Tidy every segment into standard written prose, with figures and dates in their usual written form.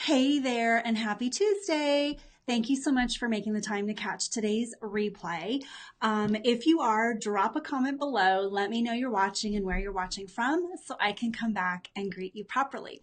Hey there, and happy Tuesday. Thank you so much for making the time to catch today's replay. If you are, drop a comment below. Let me know you're watching and where you're watching from so I can come back and greet you properly.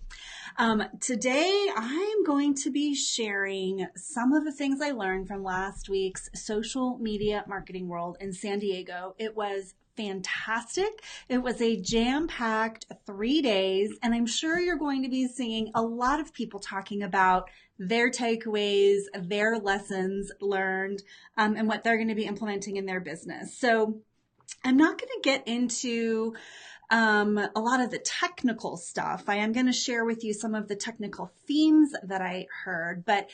Today, I'm going to be sharing some of the things I learned from last week's Social Media Marketing World in San Diego. It was fantastic. It was a jam-packed 3 days, and I'm sure you're going to be seeing a lot of people talking about their takeaways, their lessons learned, and what they're going to be implementing in their business. So I'm not going to get into a lot of the technical stuff. I am going to share with you some of the technical themes that I heard, but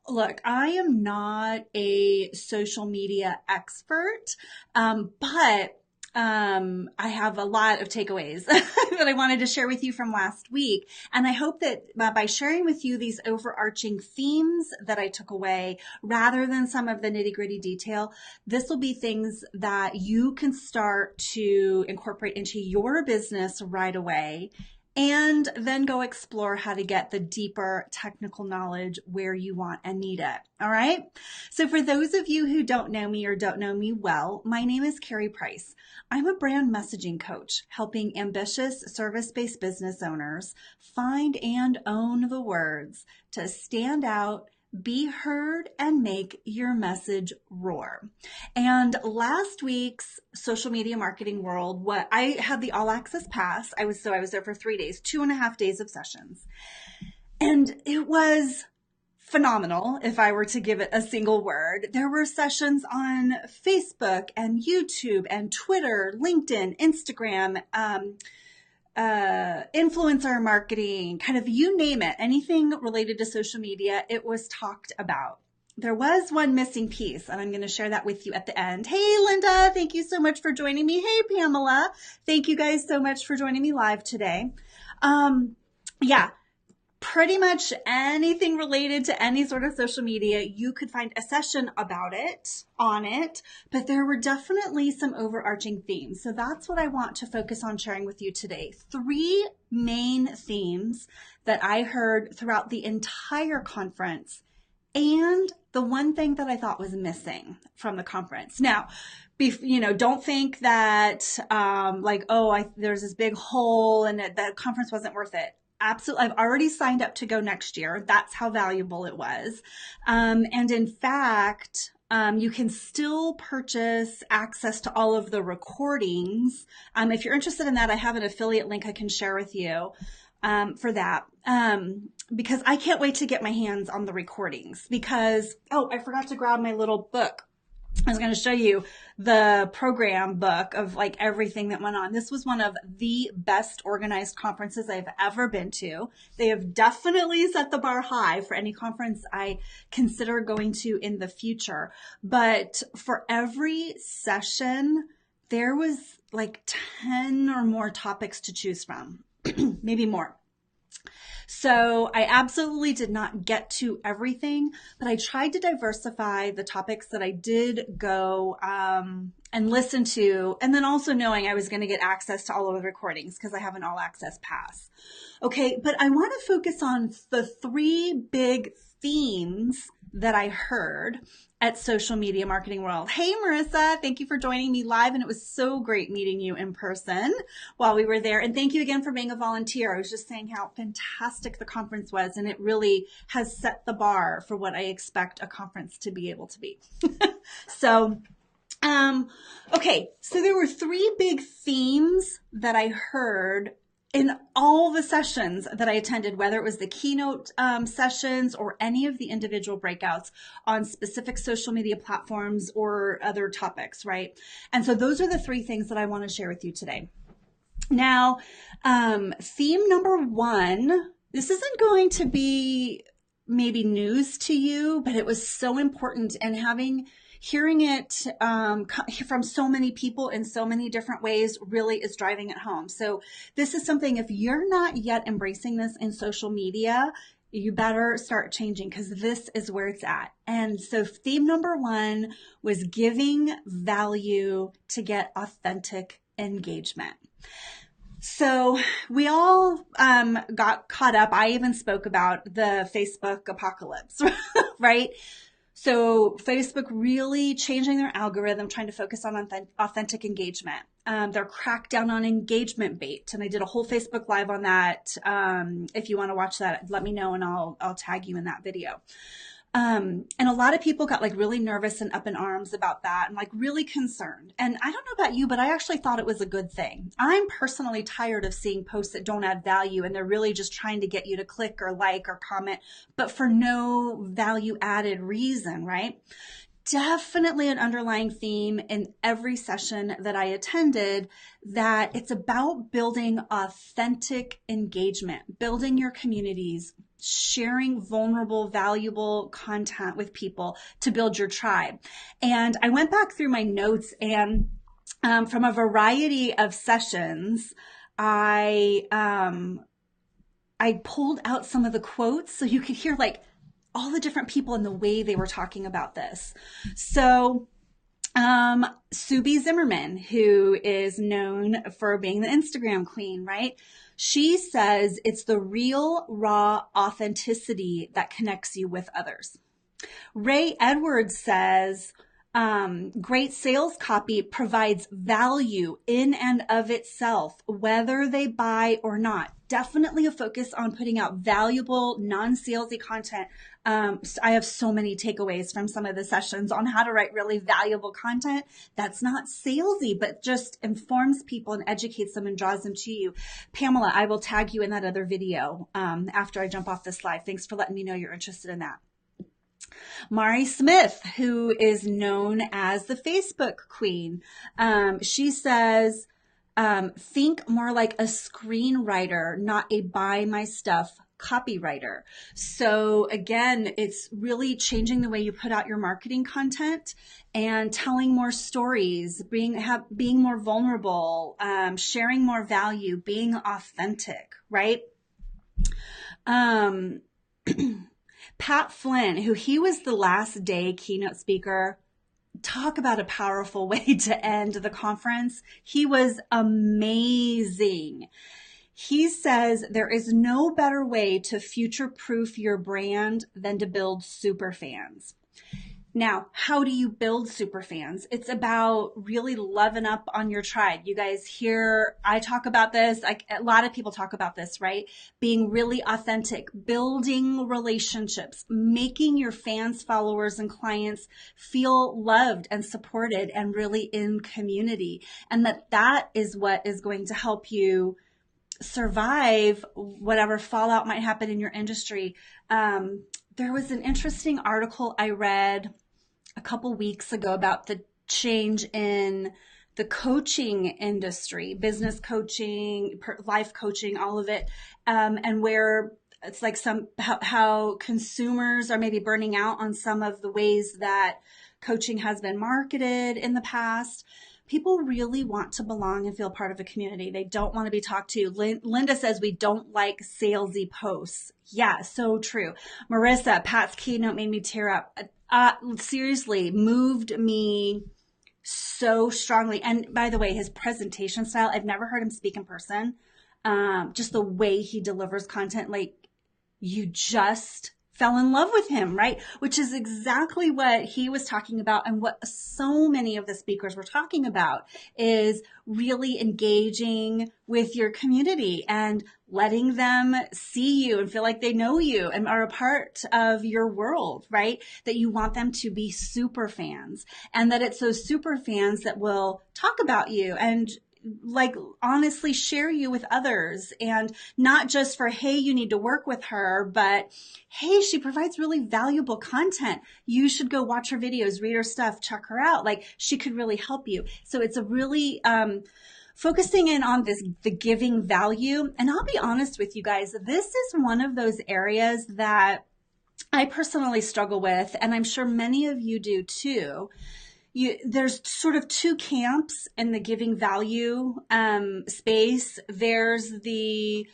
look, I am not a social media expert, but I have a lot of takeaways that I wanted to share with you from last week. And I hope that by sharing with you these overarching themes that I took away, rather than some of the nitty-gritty detail, this will be things that you can start to incorporate into your business right away, and then go explore how to get the deeper technical knowledge where you want and need it. All right. So for those of you who don't know me or don't know me well, my name is Carrie Price. I'm a brand messaging coach helping ambitious service-based business owners find and own the words to stand out, be heard, and make your message roar. And last week's Social Media Marketing World, what I had the all access pass. I was there for 3 days, 2.5 days of sessions. And it was phenomenal. If I were to give it a single word, there were sessions on Facebook and YouTube and Twitter, LinkedIn, Instagram, influencer marketing, kind of you name it, anything related to social media, it was talked about. There was one missing piece, and I'm going to share that with you at the end. Hey, Linda, thank you so much for joining me. Hey, Pamela, thank you guys so much for joining me live today. Pretty much anything related to any sort of social media, you could find a session about it, on it, but there were definitely some overarching themes. So that's what I want to focus on sharing with you today. 3 main themes that I heard throughout the entire conference, and the one thing that I thought was missing from the conference. Now, don't think that there's this big hole and the conference wasn't worth it. Absolutely. I've already signed up to go next year. That's how valuable it was. And in fact, you can still purchase access to all of the recordings. If you're interested in that, I have an affiliate link I can share with you for that. Because I can't wait to get my hands on the recordings because, I forgot to grab my little book. I was going to show you the program book of like everything that went on. This was one of the best organized conferences I've ever been to. They have definitely set the bar high for any conference I consider going to in the future. But for every session, there was like 10 or more topics to choose from, maybe more. So I absolutely did not get to everything, but I tried to diversify the topics that I did go and listen to, and then also knowing I was going to get access to all of the recordings because I have an all access pass. Okay, but I want to focus on the 3 big themes that I heard at Social Media Marketing World. Hey, Marissa, thank you for joining me live. And it was so great meeting you in person while we were there. And thank you again for being a volunteer. I was just saying how fantastic the conference was. And it really has set the bar for what I expect a conference to be able to be. Okay. So there were 3 big themes that I heard in all the sessions that I attended, whether it was the keynote sessions or any of the individual breakouts on specific social media platforms or other topics, right? And so those are the 3 things that I want to share with you today. Now, theme number 1, this isn't going to be maybe news to you, but it was so important, and hearing it from so many people in so many different ways really is driving it home. So this is something, if you're not yet embracing this in social media, you better start changing because this is where it's at. And so theme number 1 was giving value to get authentic engagement. So we all got caught up. I even spoke about the Facebook apocalypse, right? So Facebook really changing their algorithm, trying to focus on authentic engagement. They're cracked down on engagement bait, and I did a whole Facebook Live on that. If you want to watch that, let me know, and I'll tag you in that video. And a lot of people got like really nervous and up in arms about that and like really concerned. And I don't know about you, but I actually thought it was a good thing. I'm personally tired of seeing posts that don't add value and they're really just trying to get you to click or like or comment, but for no value added reason, right? Definitely an underlying theme in every session that I attended, that it's about building authentic engagement, building your communities, sharing vulnerable, valuable content with people to build your tribe. And I went back through my notes, and from a variety of sessions, I pulled out some of the quotes so you could hear like all the different people and the way they were talking about this. So Subi Zimmerman, who is known for being the Instagram queen, right? She says it's the real, raw authenticity that connects you with others. Ray Edwards says, great sales copy provides value in and of itself, whether they buy or not. Definitely a focus on putting out valuable, non-salesy content. I have so many takeaways from some of the sessions on how to write really valuable content that's not salesy, but just informs people and educates them and draws them to you. Pamela, I will tag you in that other video after I jump off this live. Thanks for letting me know you're interested in that. Mari Smith, who is known as the Facebook queen, she says, think more like a screenwriter, not a buy my stuff copywriter. So again, it's really changing the way you put out your marketing content and telling more stories, being more vulnerable, sharing more value, being authentic, right? Pat Flynn, who he was the last day keynote speaker. Talk about a powerful way to end the conference. He was amazing. He says there is no better way to future-proof your brand than to build super fans. Now, how do you build super fans? It's about really loving up on your tribe. You guys hear, I talk about this. A lot of people talk about this, right? Being really authentic, building relationships, making your fans, followers, and clients feel loved and supported and really in community. And that is what is going to help you survive whatever fallout might happen in your industry. There was an interesting article I read a couple weeks ago about the change in the coaching industry, business coaching, life coaching, all of it, and where it's like how consumers are maybe burning out on some of the ways that coaching has been marketed in the past. People really want to belong and feel part of a community. They don't want to be talked to. Linda says we don't like salesy posts. Yeah, so true. Marissa, Pat's keynote made me tear up. Seriously, moved me so strongly. And by the way, his presentation style, I've never heard him speak in person. Just the way he delivers content, like you just fell in love with him, right? Which is exactly what he was talking about, and what so many of the speakers were talking about, is really engaging with your community and letting them see you and feel like they know you and are a part of your world, right? That you want them to be super fans, and that it's those super fans that will talk about you and like honestly share you with others, and not just for, hey, you need to work with her, but hey, she provides really valuable content. You should go watch her videos, read her stuff, check her out. Like she could really help you. So it's a really, focusing in on the giving value. And I'll be honest with you guys, this is one of those areas that I personally struggle with, and I'm sure many of you do too. There's sort of two camps in the giving value space. There's the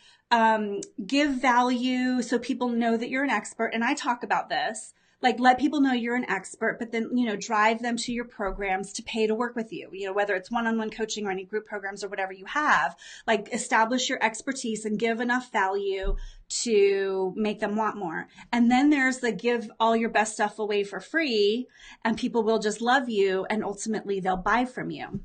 give value so people know that you're an expert, and I talk about this, like let people know you're an expert, but then, drive them to your programs to pay to work with you, whether it's one-on-one coaching or any group programs or whatever you have, like establish your expertise and give enough value to make them want more. And then there's the give all your best stuff away for free and people will just love you and ultimately they'll buy from you.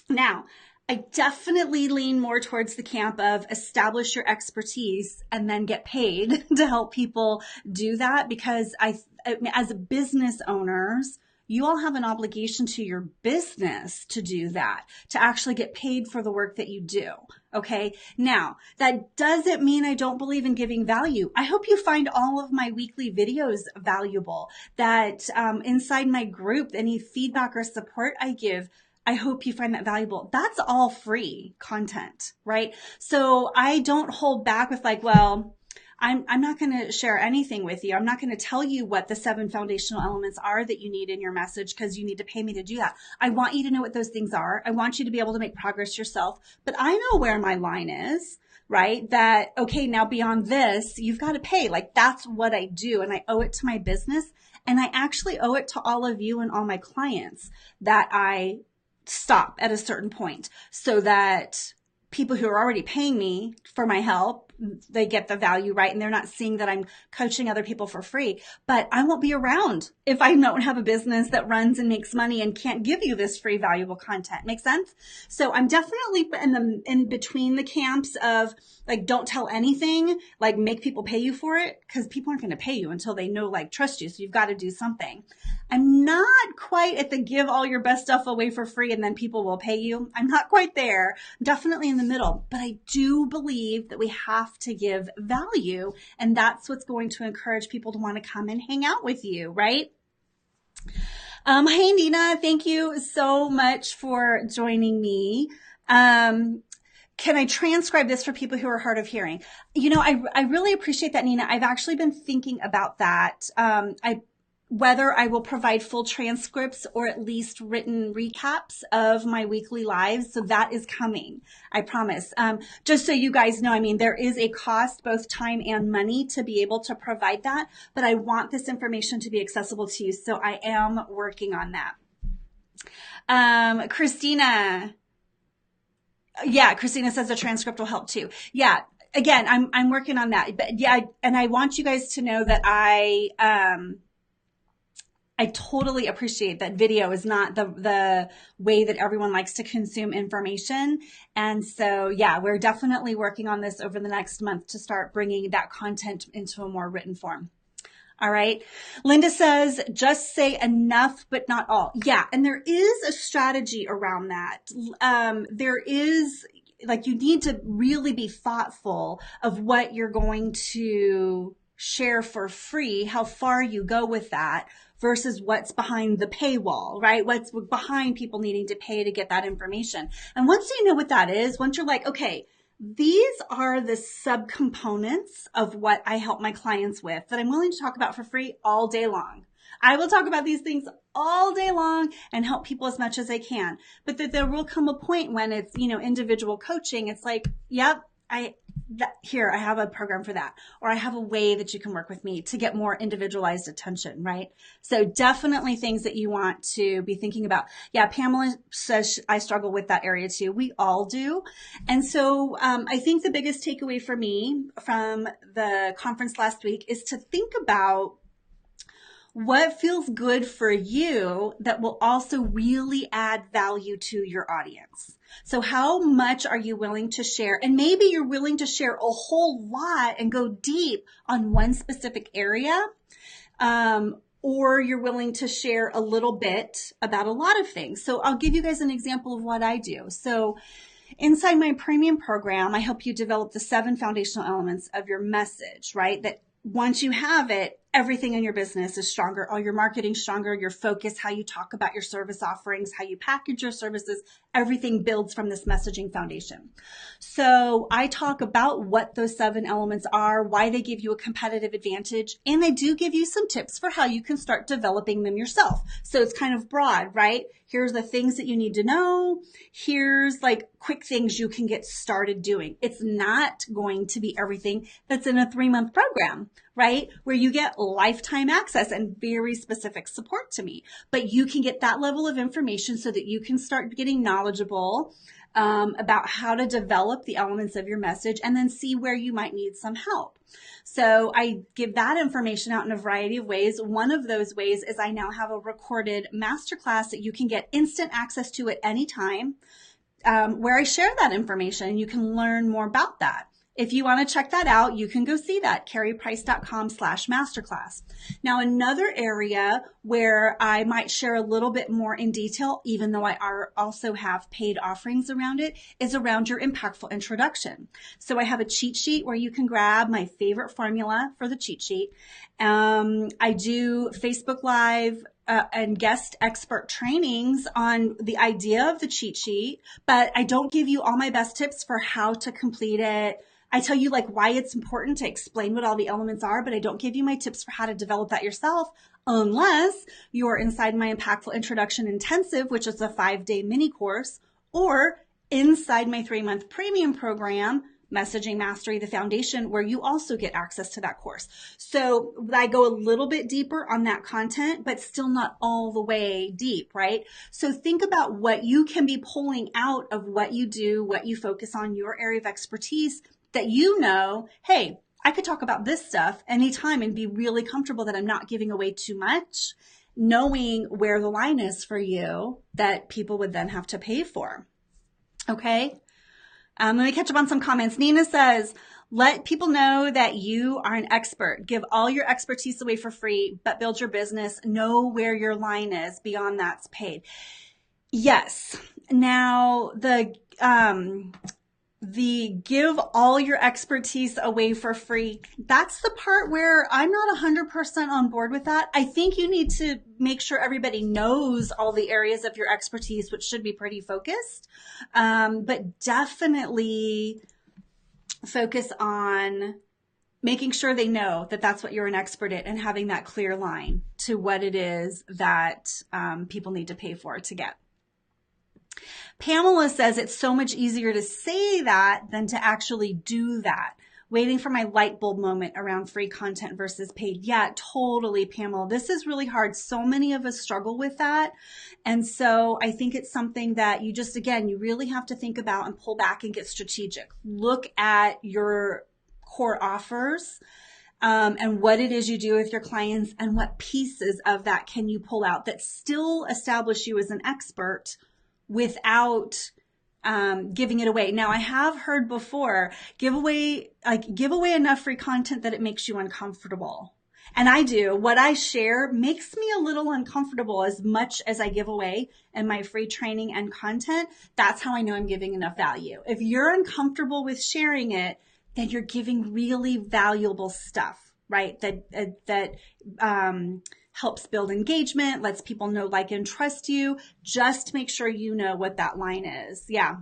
Now, I definitely lean more towards the camp of establish your expertise and then get paid to help people do that, because as business owners, you all have an obligation to your business to do that, to actually get paid for the work that you do. Okay. Now, that doesn't mean I don't believe in giving value. I hope you find all of my weekly videos valuable, that inside my group, any feedback or support I give, I hope you find that valuable. That's all free content, right? So I don't hold back with like, well, I'm not going to share anything with you. I'm not going to tell you what the 7 foundational elements are that you need in your message because you need to pay me to do that. I want you to know what those things are. I want you to be able to make progress yourself, but I know where my line is, right? That, okay, now beyond this, you've got to pay. Like that's what I do. And I owe it to my business. And I actually owe it to all of you and all my clients that I stop at a certain point so that people who are already paying me for my help, they get the value, right? And they're not seeing that I'm coaching other people for free. But I won't be around if I don't have a business that runs and makes money and can't give you this free, valuable content. Make sense? So I'm definitely in between the camps of like, don't tell anything, like make people pay you for it, because people aren't going to pay you until they know, like, trust you. So you've got to do something. I'm not quite at the give all your best stuff away for free and then people will pay you. I'm not quite there. I'm definitely in the middle, but I do believe that we have to give value, and that's what's going to encourage people to want to come and hang out with you, right? Hey Nina, thank you so much for joining me. Can I transcribe this for people who are hard of hearing? I really appreciate that, Nina. I've actually been thinking about that. Whether I will provide full transcripts or at least written recaps of my weekly lives. So that is coming, I promise. Just so you guys know, there is a cost, both time and money, to be able to provide that, but I want this information to be accessible to you. So I am working on that. Christina. Yeah, Christina says the transcript will help too. Yeah. Again, I'm working on that, but yeah, and I want you guys to know that I totally appreciate that video is not the way that everyone likes to consume information. And so, yeah, we're definitely working on this over the next month to start bringing that content into a more written form. All right. Linda says, just say enough, but not all. Yeah. And there is a strategy around that. There is, like, you need to really be thoughtful of what you're going to share for free, how far you go with that versus what's behind the paywall, right? What's behind people needing to pay to get that information. And once you know what that is, once you're like, okay, these are the subcomponents of what I help my clients with that I'm willing to talk about for free all day long. I will talk about these things all day long and help people as much as I can. But that there will come a point when it's, individual coaching. It's like, yep, here, I have a program for that, or I have a way that you can work with me to get more individualized attention, right? So definitely things that you want to be thinking about. Yeah, Pamela says I struggle with that area too. We all do. And so I think the biggest takeaway for me from the conference last week is to think about what feels good for you that will also really add value to your audience. So how much are you willing to share? And maybe you're willing to share a whole lot and go deep on one specific area, or you're willing to share a little bit about a lot of things. So I'll give you guys an example of what I do. So inside my premium program, I help you develop the 7 foundational elements of your message, right? That once you have it, everything in your business is stronger. All your marketing stronger, your focus, how you talk about your service offerings, how you package your services, everything builds from this messaging foundation. So I talk about what those 7 elements are, why they give you a competitive advantage, and I do give you some tips for how you can start developing them yourself. So it's kind of broad, right? Here's the things that you need to know. Here's like quick things you can get started doing. It's not going to be everything that's in a 3-month program, right? Where you get lifetime access and very specific support to me. But you can get that level of information so that you can start getting knowledgeable about how to develop the elements of your message and then see where you might need some help. So I give that information out in a variety of ways. One of those ways is I now have a recorded masterclass that you can get instant access to at any time, where I share that information. You can learn more about that. If you want to check that out, you can go see that, carrieprice.com/masterclass. Now, another area where I might share a little bit more in detail, even though I also have paid offerings around it, is around your impactful introduction. So I have a cheat sheet where you can grab my favorite formula for the cheat sheet. I do Facebook Live and guest expert trainings on the idea of the cheat sheet, but I don't give you all my best tips for how to complete it. I tell you like why it's important to explain what all the elements are, but I don't give you my tips for how to develop that yourself unless you're inside my Impactful Introduction Intensive, which is a 5-day mini course, or inside my 3-month premium program, Messaging Mastery, the Foundation, where you also get access to that course. So I go a little bit deeper on that content, but still not all the way deep, right? So think about what you can be pulling out of what you do, what you focus on, your area of expertise, that you know, hey, I could talk about this stuff anytime and be really comfortable that I'm not giving away too much, knowing where the line is for you that people would then have to pay for. Okay. Let me catch up on some comments. Nina says, let people know that you are an expert. Give all your expertise away for free, but build your business. Know where your line is. Beyond that's paid. Yes. Now, the give all your expertise away for free, that's the part where I'm not 100% on board with that. I think you need to make sure everybody knows all the areas of your expertise, which should be pretty focused. But definitely focus on making sure they know that that's what you're an expert at and having that clear line to what it is that people need to pay for to get. Pamela says it's so much easier to say that than to actually do that. Waiting for my light bulb moment around free content versus paid. Yeah, totally, Pamela. This is really hard. So many of us struggle with that. And so I think it's something that you just, again, you really have to think about and pull back and get strategic. Look at your core offers and what it is you do with your clients and what pieces of that can you pull out that still establish you as an expert without giving it away. Now, I have heard before, give away enough free content that it makes you uncomfortable. And I do. What I share makes me a little uncomfortable as much as I give away in my free training and content. That's how I know I'm giving enough value. If you're uncomfortable with sharing it, then you're giving really valuable stuff, right? That helps build engagement, lets people know, like, and trust you. Just make sure you know what that line is. Yeah.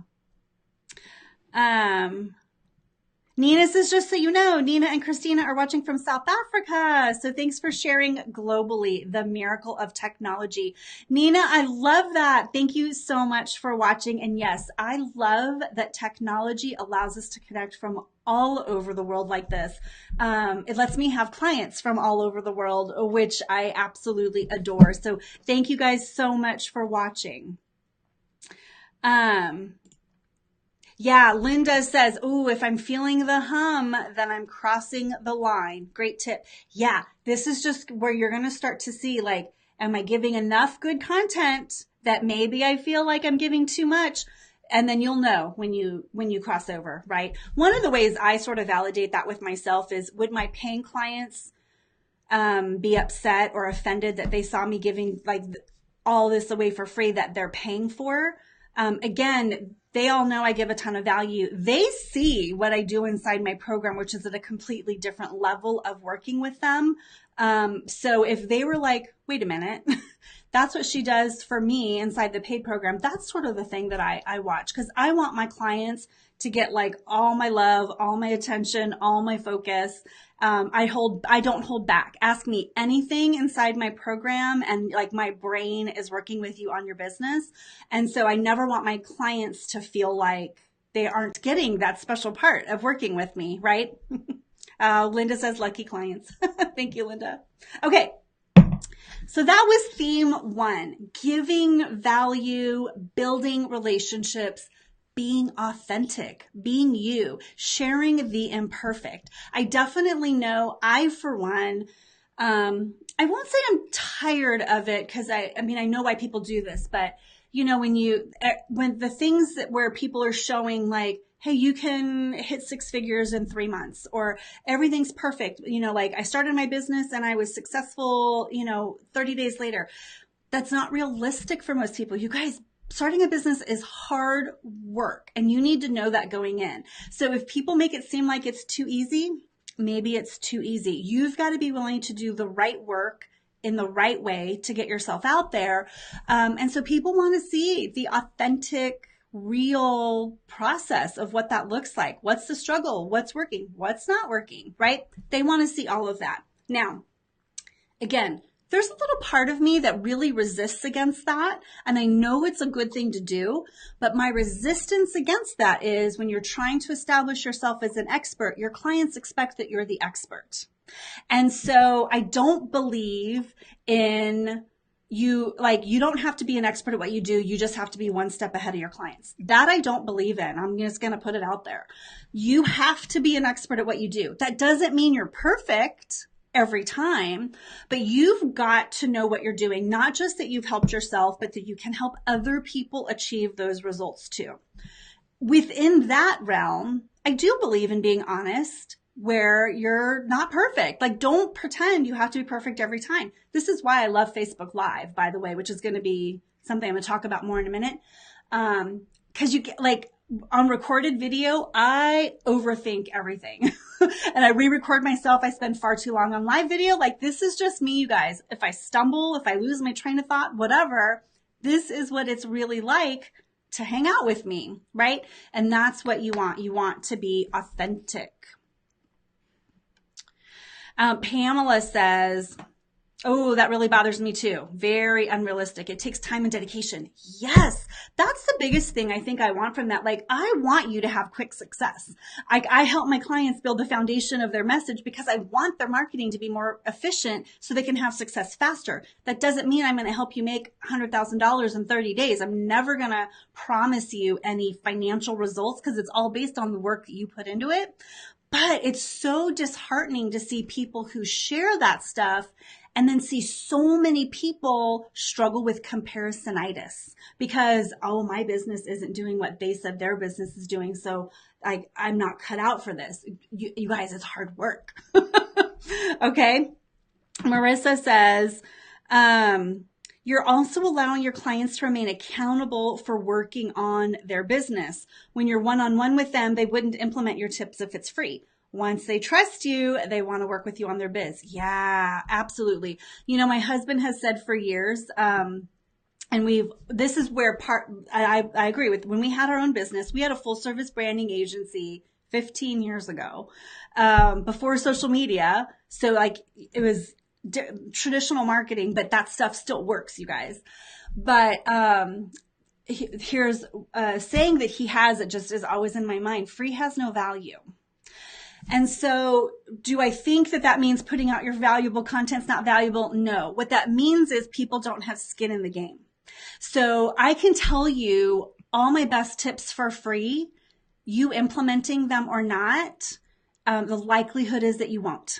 Nina says, just so you know, Nina and Christina are watching from South Africa. So thanks for sharing globally the miracle of technology. Nina, I love that. Thank you so much for watching. And yes, I love that technology allows us to connect from all over the world like this. It lets me have clients from all over the world, which I absolutely adore. So thank you guys so much for watching. Yeah, Linda says, "Ooh, if I'm feeling the hum, then I'm crossing the line." Great tip. Yeah, this is just where you're going to start to see, like, am I giving enough good content that maybe I feel like I'm giving too much? And then you'll know when you cross over, right? One of the ways I sort of validate that with myself is, would my paying clients be upset or offended that they saw me giving like all this away for free that they're paying for? Again, they all know I give a ton of value. They see what I do inside my program, which is at a completely different level of working with them. So if they were like, wait a minute, that's what she does for me inside the paid program, that's sort of the thing that I watch, because I want my clients to get like all my love, all my attention, all my focus. I don't hold back. Ask me anything inside my program, and like my brain is working with you on your business. And so I never want my clients to feel like they aren't getting that special part of working with me, right? Linda says lucky clients. Thank you, Linda. Okay. So that was theme 1, giving value, building relationships, being authentic, being you, sharing the imperfect. I definitely know for one, I won't say I'm tired of it because I know why people do this, but when the things where people are showing like, hey, you can hit 6 figures in 3 months, or everything's perfect. Like I started my business and I was successful, 30 days later. That's not realistic for most people. You guys, starting a business is hard work, and you need to know that going in. So if people make it seem like it's too easy, maybe it's too easy. You've got to be willing to do the right work in the right way to get yourself out there. And so people want to see the authentic, real process of what that looks like. What's the struggle? What's working? What's not working, right? They want to see all of that. Now, again, there's a little part of me that really resists against that. And I know it's a good thing to do, but my resistance against that is when you're trying to establish yourself as an expert, your clients expect that you're the expert. And so I don't believe in you don't have to be an expert at what you do. You just have to be one step ahead of your clients. That I don't believe in. I'm just going to put it out there. You have to be an expert at what you do. That doesn't mean you're perfect every time, but you've got to know what you're doing. Not just that you've helped yourself, but that you can help other people achieve those results too. Within that realm, I do believe in being honest where you're not perfect. Like, don't pretend you have to be perfect every time. This is why I love Facebook Live, by the way, which is going to be something I'm going to talk about more in a minute. Cause you get on recorded video, I overthink everything and I re-record myself. I spend far too long on live video. This is just me, you guys. If I stumble, if I lose my train of thought, whatever, this is what it's really like to hang out with me, right? And that's what you want. You want to be authentic. Pamela says, oh, that really bothers me too. Very unrealistic. It takes time and dedication. Yes, that's the biggest thing I think I want from that. I want you to have quick success. I help my clients build the foundation of their message because I want their marketing to be more efficient so they can have success faster. That doesn't mean I'm going to help you make $100,000 in 30 days. I'm never going to promise you any financial results because it's all based on the work that you put into it. But it's so disheartening to see people who share that stuff and then see so many people struggle with comparisonitis because, oh, my business isn't doing what they said their business is doing. So I'm not cut out for this. You guys, it's hard work. Okay. Marissa says, you're also allowing your clients to remain accountable for working on their business. When you're one-on-one with them, they wouldn't implement your tips if it's free. Once they trust you, they want to work with you on their biz. Yeah, absolutely. My husband has said for years, and this is where I agree with, when we had our own business, we had a full service branding agency 15 years ago, before social media. So it was traditional marketing, but that stuff still works, you guys. But here's a saying that he has, it just is always in my mind: free has no value. And so do I think that means putting out your valuable content's not valuable? No. What that means is people don't have skin in the game. So I can tell you all my best tips for free. You implementing them or not, the likelihood is that you won't.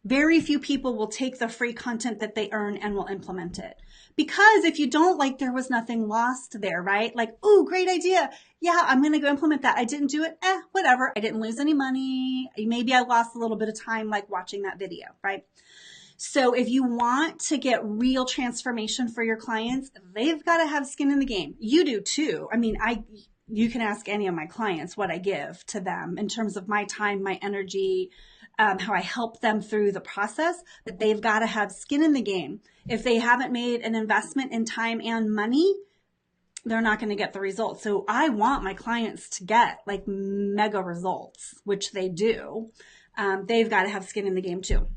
Very few people will take the free content that they earn and will implement it. Because if you don't, there was nothing lost there, right? Oh, great idea. Yeah, I'm going to go implement that. I didn't do it. Whatever. I didn't lose any money. Maybe I lost a little bit of time, watching that video, right? So if you want to get real transformation for your clients, they've got to have skin in the game. You do too. You can ask any of my clients what I give to them in terms of my time, my energy, how I help them through the process, but they've got to have skin in the game. If they haven't made an investment in time and money, they're not going to get the results. So I want my clients to get mega results, which they do. They've got to have skin in the game too.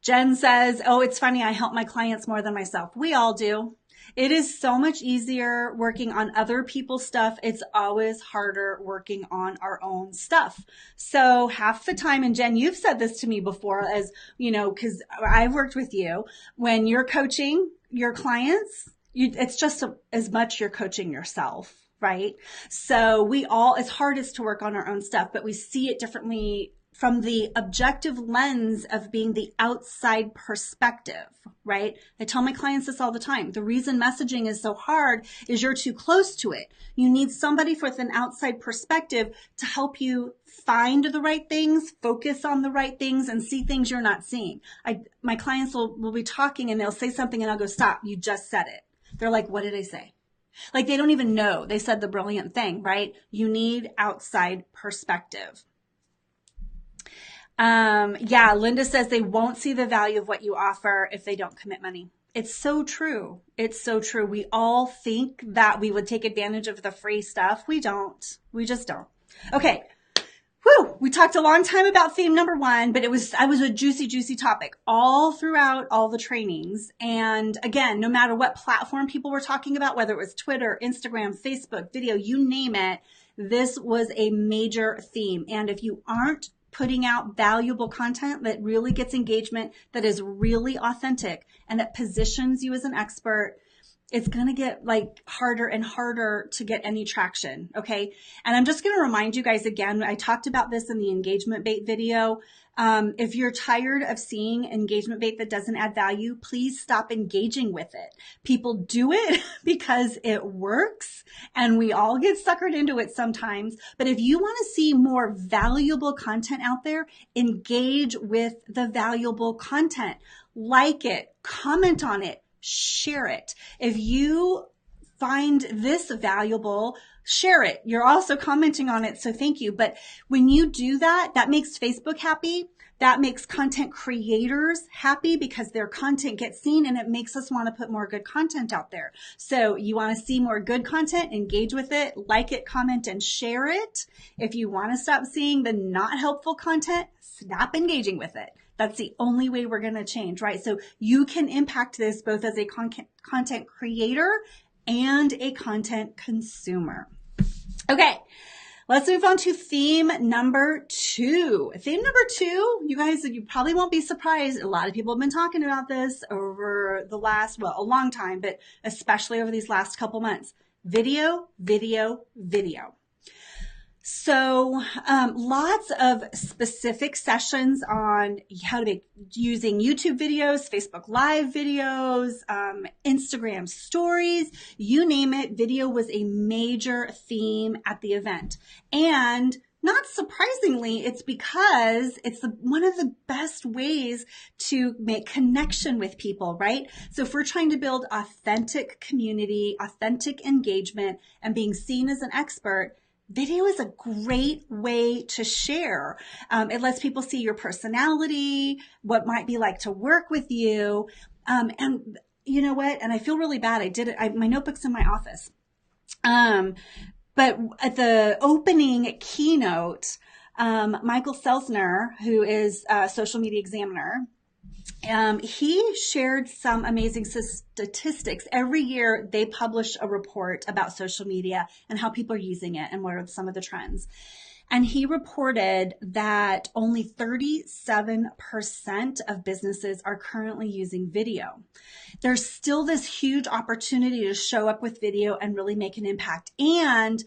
Jen says, oh, it's funny. I help my clients more than myself. We all do. It is so much easier working on other people's stuff. It's always harder working on our own stuff. So half the time, and Jen, you've said this to me before, as you know, because I've worked with you, when you're coaching your clients, it's just as much you're coaching yourself, right? So it's hardest to work on our own stuff, but we see it differently from the objective lens of being the outside perspective, right? I tell my clients this all the time. The reason messaging is so hard is you're too close to it. You need somebody with an outside perspective to help you find the right things, focus on the right things, and see things you're not seeing. My clients will be talking and they'll say something and I'll go, stop, you just said it. They're like, what did I say? Like they don't even know they said the brilliant thing, right? You need outside perspective. Yeah, Linda says they won't see the value of what you offer if they don't commit money. It's so true. It's so true. We all think that we would take advantage of the free stuff. We don't. We just don't. Okay. Whew. We talked a long time about theme number 1, but I was a juicy topic all throughout all the trainings. And again, no matter what platform people were talking about, whether it was Twitter, Instagram, Facebook, video, you name it, this was a major theme. And if you aren't putting out valuable content that really gets engagement, that is really authentic, and that positions you as an expert, it's going to get like harder and harder to get any traction. Okay. And I'm just going to remind you guys again, I talked about this in the engagement bait video. If you're tired of seeing engagement bait that doesn't add value, please stop engaging with it. People do it because it works and we all get suckered into it sometimes. But if you want to see more valuable content out there, engage with the valuable content. Like it, comment on it, share it. If you find this valuable, share it. You're also commenting on it, so thank you. But when you do that, that makes Facebook happy. That makes content creators happy because their content gets seen and it makes us want to put more good content out there. So you want to see more good content, engage with it, like it, comment, and share it. If you want to stop seeing the not helpful content, stop engaging with it. That's the only way we're going to change, right? So you can impact this both as a content creator and a content consumer. Okay, let's move on to theme number 2. Theme number 2, you guys, you probably won't be surprised. A lot of people have been talking about this over the last, a long time, but especially over these last couple months. Video, video, video. So lots of specific sessions on how to be using YouTube videos, Facebook Live videos, Instagram stories, you name it. Video was a major theme at the event. And not surprisingly, it's because it's one of the best ways to make connection with people, right? So if we're trying to build authentic community, authentic engagement, and being seen as an expert, video is a great way to share. It lets people see your personality, what might be like to work with you. And you know what? And I feel really bad. I did it. My notebook's in my office. But at the opening keynote, Michael Selsner, who is a social media examiner, he shared some amazing statistics. Every year they publish a report about social media and how people are using it and what are some of the trends. And he reported that only 37% of businesses are currently using video. There's still this huge opportunity to show up with video and really make an impact. And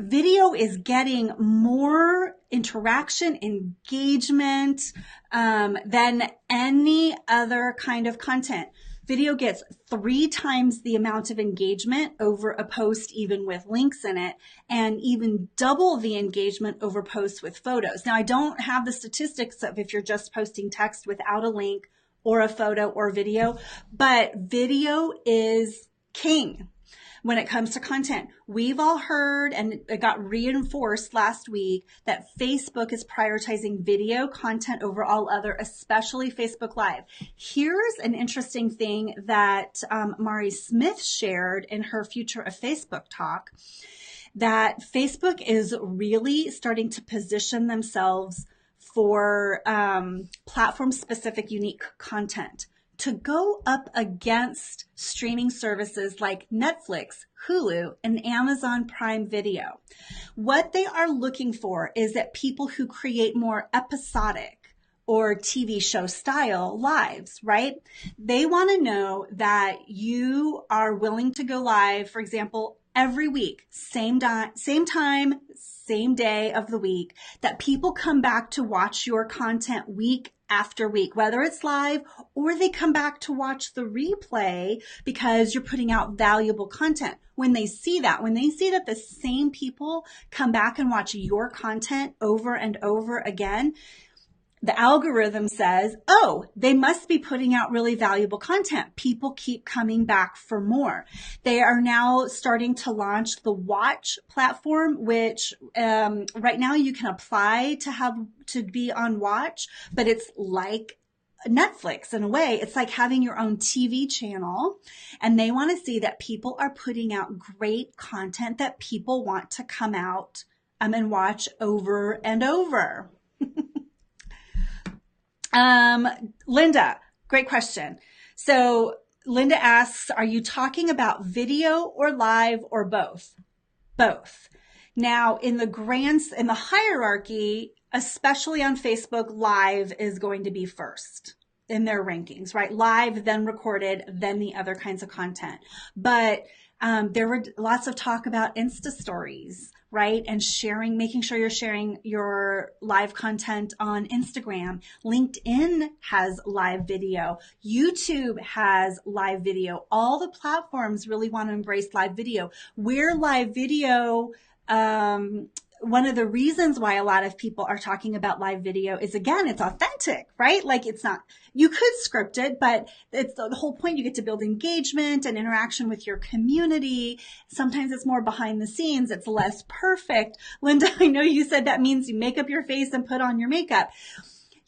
video is getting more interaction, engagement than any other kind of content. Video gets 3 times the amount of engagement over a post, even with links in it, and even double the engagement over posts with photos. Now, I don't have the statistics of if you're just posting text without a link or a photo or video, but video is king when it comes to content. We've all heard, and it got reinforced last week, that Facebook is prioritizing video content over all other, especially Facebook Live. Here's an interesting thing that Mari Smith shared in her Future of Facebook talk, that Facebook is really starting to position themselves for platform-specific unique content. to go up against streaming services like Netflix, Hulu, and Amazon Prime Video. What they are looking for is that people who create more episodic or TV show style lives, right? They want to know that you are willing to go live, for example, every week, same time, same day of the week, that people come back to watch your content week after week, whether it's live or they come back to watch the replay because you're putting out valuable content. When they see that the same people come back and watch your content over and over again, the algorithm says, oh, they must be putting out really valuable content. People keep coming back for more. They are now starting to launch the Watch platform, which right now you can apply to be on Watch, but it's like Netflix in a way. It's like having your own TV channel, and they want to see that people are putting out great content that people want to come out and watch over and over. Linda, great question. So Linda asks, are you talking about video or live or both? Both. Now in the hierarchy, especially on Facebook, live is going to be first in their rankings, right? Live, then recorded, then the other kinds of content. But there were lots of talk about Insta stories, right? And making sure you're sharing your live content on Instagram. LinkedIn has live video. YouTube has live video. All the platforms really want to embrace live video. Where live video, one of the reasons why a lot of people are talking about live video is, again, it's authentic, right? Like you could script it, but it's the whole point. You get to build engagement and interaction with your community. Sometimes it's more behind the scenes. It's less perfect. Linda, I know you said that means you make up your face and put on your makeup.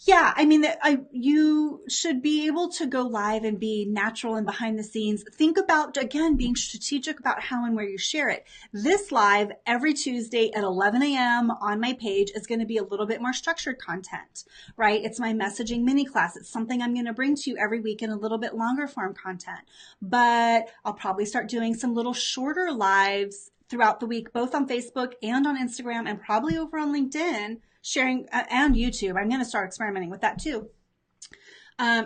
Yeah, I mean, you should be able to go live and be natural and behind the scenes. Think about, again, being strategic about how and where you share it. This live every Tuesday at 11 a.m. on my page is going to be a little bit more structured content, right? It's my messaging mini class. It's something I'm going to bring to you every week in a little bit longer form content. But I'll probably start doing some little shorter lives throughout the week, both on Facebook and on Instagram and probably over on LinkedIn. Sharing and YouTube. I'm going to start experimenting with that too.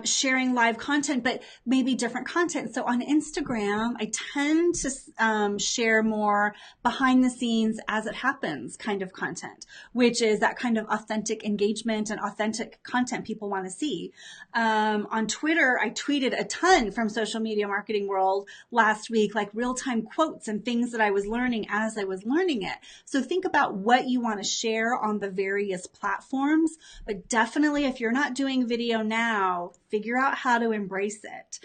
Sharing live content, but maybe different content. So on Instagram, I tend to share more behind the scenes as it happens kind of content, which is that kind of authentic engagement and authentic content people want to see. On Twitter, I tweeted a ton from social media marketing world last week, like real-time quotes and things that I was learning as I was learning it. So think about what you want to share on the various platforms, but definitely if you're not doing video now, figure out how to embrace it,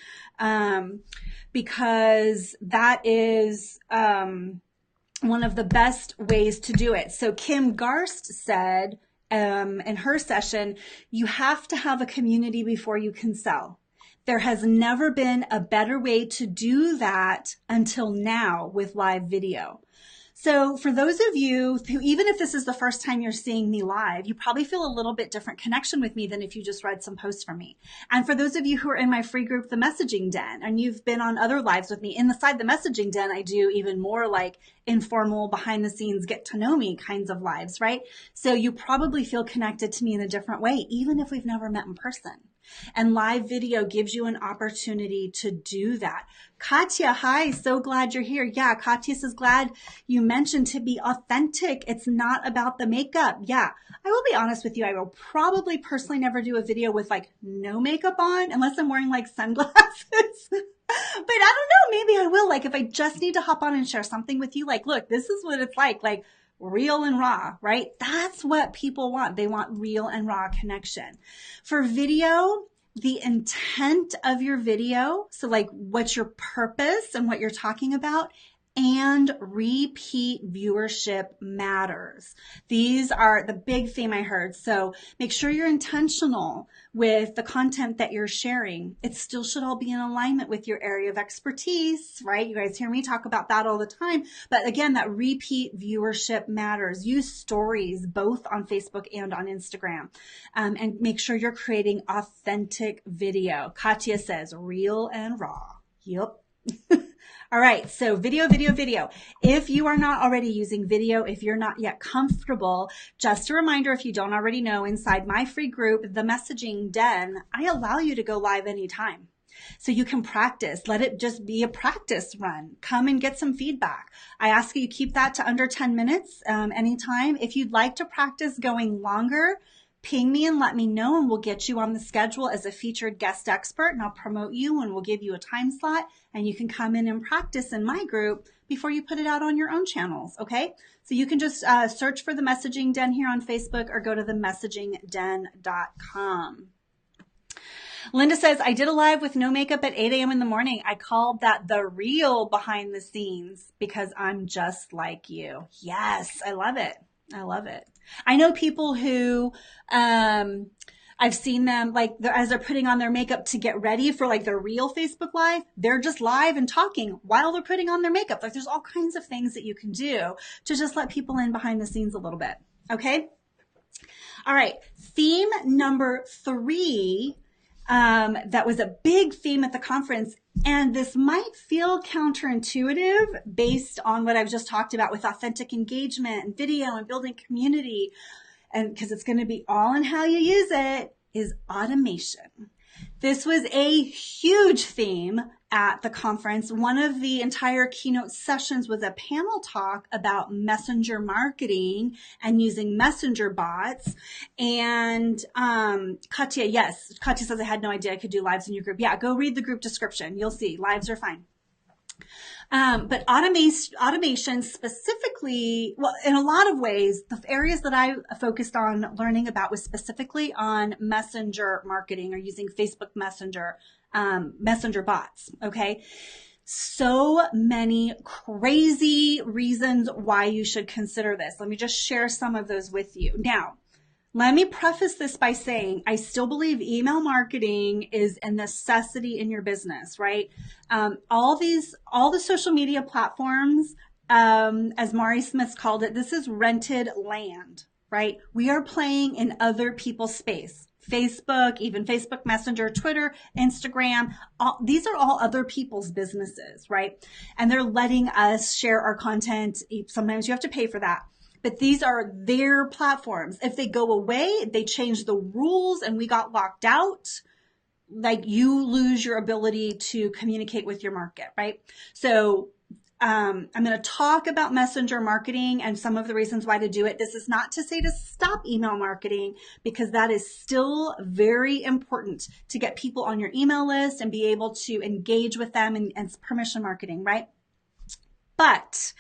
because that is one of the best ways to do it. So Kim Garst said in her session, you have to have a community before you can sell. There has never been a better way to do that until now with live video. So for those of you who, even if this is the first time you're seeing me live, you probably feel a little bit different connection with me than if you just read some posts from me. And for those of you who are in my free group, The Messaging Den, and you've been on other lives with me, inside The Messaging Den, I do even more like informal, behind the scenes, get to know me kinds of lives, right? So you probably feel connected to me in a different way, even if we've never met in person. And live video gives you an opportunity to do that. Katya, hi, so glad you're here. Yeah, Katya says, glad you mentioned to be authentic. It's not about the makeup. Yeah, I will be honest with you. I will probably personally never do a video with like no makeup on unless I'm wearing like sunglasses. But I don't know, maybe I will. Like if I just need to hop on and share something with you, like, look, this is what it's like real and raw, right? That's what people want. They want real and raw connection. For video, the intent of your video, so like what's your purpose and what you're talking about, and repeat viewership matters. These are the big theme I heard. So make sure you're intentional with the content that you're sharing. It still should all be in alignment with your area of expertise, right? You guys hear me talk about that all the time. But again, that repeat viewership matters. Use stories both on Facebook and on Instagram. And make sure you're creating authentic video. Katya says real and raw. Yep. All right, so video. If you are not already using video, if you're not yet comfortable, just a reminder, if you don't already know, inside my free group, The Messaging Den, I allow you to go live anytime. So you can practice. Let it just be a practice run. Come and get some feedback. I ask you keep that to under 10 minutes anytime. If you'd like to practice going longer, ping me and let me know, and we'll get you on the schedule as a featured guest expert, and I'll promote you and we'll give you a time slot, and you can come in and practice in my group before you put it out on your own channels. Okay. So you can just search for The Messaging Den here on Facebook or go to themessagingden.com. Linda says, I did a live with no makeup at 8 a.m. in the morning. I called that the real behind the scenes because I'm just like you. Yes. I love it. I love it. I know people who, I've seen them like as they're putting on their makeup to get ready for like their real Facebook Live, they're just live and talking while they're putting on their makeup. Like there's all kinds of things that you can do to just let people in behind the scenes a little bit. Okay. All right. Theme number 3. That was a big theme at the conference. And this might feel counterintuitive based on what I've just talked about with authentic engagement and video and building community. And because it's going to be all in how you use it, is automation. This was a huge theme at the conference. One of the entire keynote sessions was a panel talk about messenger marketing and using messenger bots. And Katya, yes, Katya says, I had no idea I could do lives in your group. Yeah, go read the group description. You'll see lives are fine. But automation specifically, well, in a lot of ways, the areas that I focused on learning about was specifically on messenger marketing or using Facebook Messenger, messenger bots. Okay. So many crazy reasons why you should consider this. Let me just share some of those with you. Now, let me preface this by saying I still believe email marketing is a necessity in your business, right? All the social media platforms, as Mari Smith called it, this is rented land, right? We are playing in other people's space. Facebook, even Facebook Messenger, Twitter, Instagram, these are all other people's businesses, right? And they're letting us share our content. Sometimes you have to pay for that. But these are their platforms. If they go away, they change the rules and we got locked out, like you lose your ability to communicate with your market, right? So I'm going to talk about messenger marketing and some of the reasons why to do it. This is not to say to stop email marketing, because that is still very important to get people on your email list and be able to engage with them and permission marketing, right? But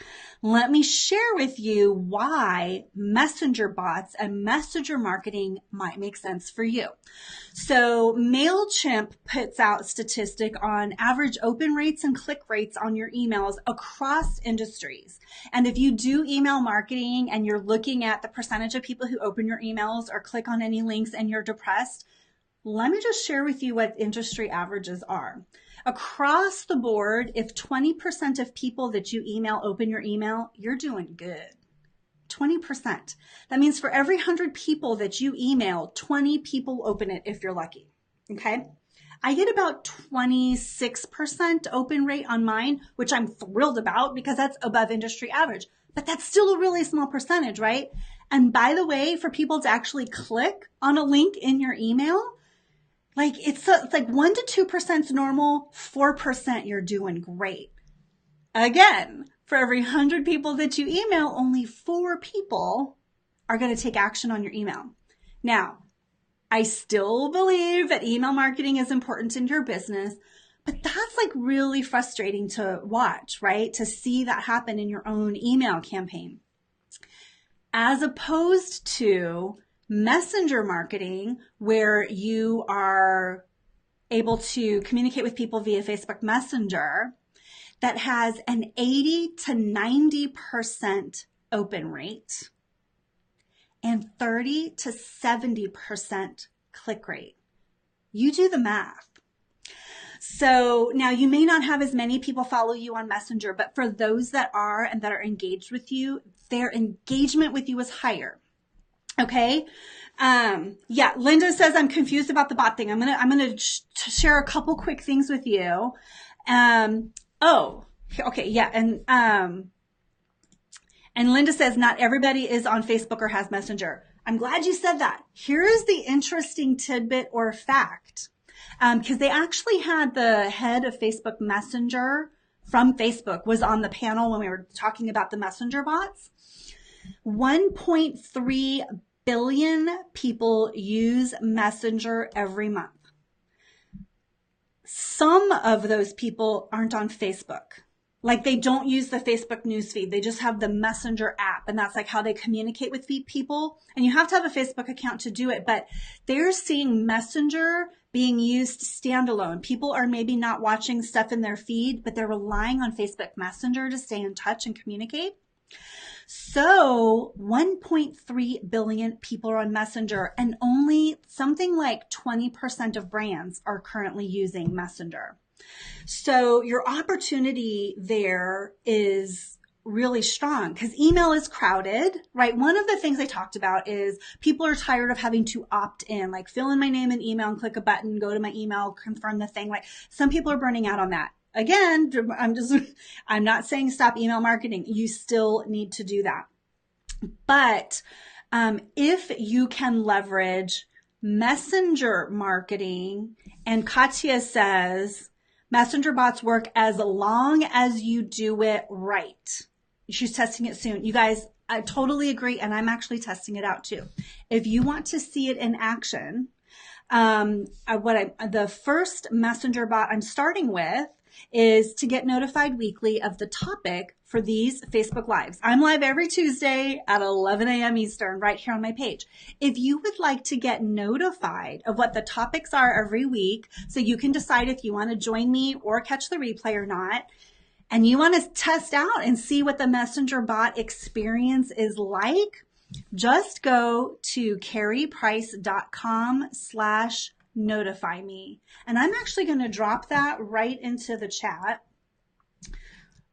let me share with you why messenger bots and messenger marketing might make sense for you. So MailChimp puts out statistic on average open rates and click rates on your emails across industries. And if you do email marketing and you're looking at the percentage of people who open your emails or click on any links and you're depressed, let me just share with you what industry averages are. Across the board, if 20% of people that you email open your email, you're doing good. 20%. That means for every 100 people that you email, 20 people open it if you're lucky. Okay. I get about 26% open rate on mine, which I'm thrilled about because that's above industry average, but that's still a really small percentage, right? And by the way, for people to actually click on a link in your email, like it's like 1 to 2% is normal, 4% you're doing great. Again, for every 100 people that you email, only 4 people are going to take action on your email. Now, I still believe that email marketing is important in your business, but that's like really frustrating to watch, right? To see that happen in your own email campaign. As opposed to messenger marketing, where you are able to communicate with people via Facebook Messenger, that has an 80 to 90% open rate and 30 to 70% click rate. You do the math. So now you may not have as many people follow you on Messenger, but for those that are and that are engaged with you, their engagement with you is higher. Okay. Yeah. Linda says, I'm confused about the bot thing. I'm going to share a couple quick things with you. Okay. Yeah. And Linda says, not everybody is on Facebook or has Messenger. I'm glad you said that. Here is the interesting tidbit or fact. Because they actually had the head of Facebook Messenger from Facebook was on the panel when we were talking about the Messenger bots. 1.3 billion people use Messenger every month. Some of those people aren't on Facebook. Like they don't use the Facebook newsfeed. They just have the Messenger app, and that's like how they communicate with people. And you have to have a Facebook account to do it, but they're seeing Messenger being used standalone. People are maybe not watching stuff in their feed, but they're relying on Facebook Messenger to stay in touch and communicate. So 1.3 billion people are on Messenger, and only something like 20% of brands are currently using Messenger. So your opportunity there is really strong because email is crowded, right? One of the things I talked about is people are tired of having to opt in, like fill in my name and email and click a button, go to my email, confirm the thing. Like some people are burning out on that. Again, I'm not saying stop email marketing. You still need to do that. But if you can leverage Messenger marketing, and Katya says, Messenger bots work as long as you do it right. She's testing it soon. You guys, I totally agree. And I'm actually testing it out too. If you want to see it in action, the first Messenger bot I'm starting with is to get notified weekly of the topic for these Facebook Lives. I'm live every Tuesday at 11 a.m. Eastern right here on my page. If you would like to get notified of what the topics are every week, so you can decide if you want to join me or catch the replay or not, and you want to test out and see what the Messenger bot experience is like, just go to carrieprice.com/notify me. And I'm actually going to drop that right into the chat.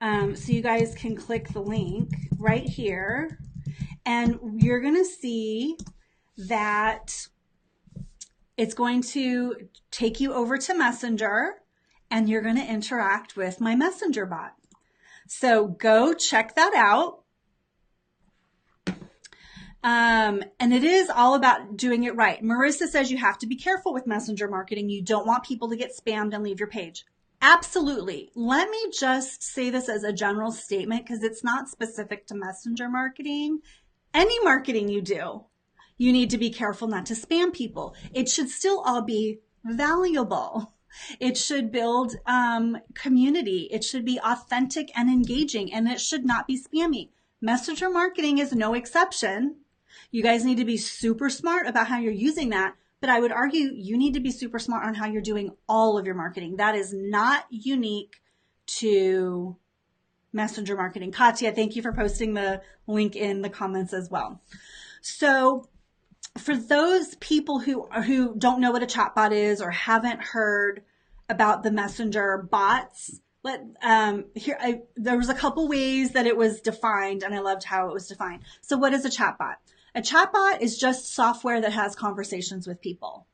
So you guys can click the link right here, and you're going to see that it's going to take you over to Messenger, and you're going to interact with my Messenger bot. So go check that out. And it is all about doing it right. Marissa says you have to be careful with Messenger marketing. You don't want people to get spammed and leave your page. Absolutely. Let me just say this as a general statement because it's not specific to Messenger marketing. Any marketing you do, you need to be careful not to spam people. It should still all be valuable. It should build community. It should be authentic and engaging, and it should not be spammy. Messenger marketing is no exception. You guys need to be super smart about how you're using that. But I would argue you need to be super smart on how you're doing all of your marketing. That is not unique to Messenger marketing. Katya, thank you for posting the link in the comments as well. So for those people who don't know what a chatbot is or haven't heard about the Messenger bots, there was a couple ways that it was defined, and I loved how it was defined. So what is a chatbot? A chatbot is just software that has conversations with people.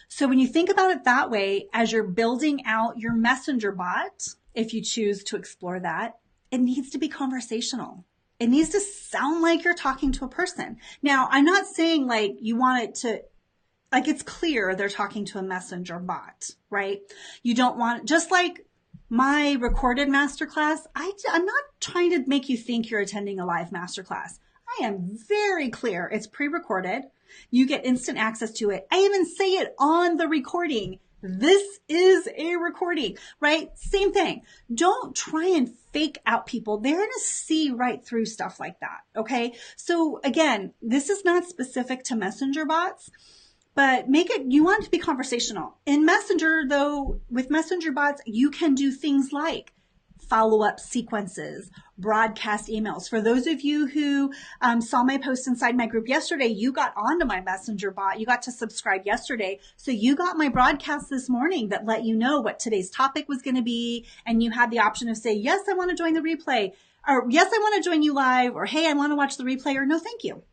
So when you think about it that way, as you're building out your Messenger bot, if you choose to explore that, it needs to be conversational. It needs to sound like you're talking to a person. Now, I'm not saying like you want it to, like it's clear they're talking to a Messenger bot, right? You don't want, just like my recorded masterclass, I'm not trying to make you think you're attending a live masterclass. I am very clear. It's pre-recorded. You get instant access to it. I even say it on the recording. This is a recording, right? Same thing. Don't try and fake out people. They're going to see right through stuff like that. Okay. So again, this is not specific to Messenger bots, but you want it to be conversational. In Messenger though, with Messenger bots, you can do things like follow-up sequences, broadcast emails. For those of you who saw my post inside my group yesterday, you got onto my messenger bot. You got to subscribe yesterday. So you got my broadcast this morning that let you know what today's topic was going to be. And you had the option of say, yes, I want to join the replay, or yes, I want to join you live, or hey, I want to watch the replay, or no, thank you.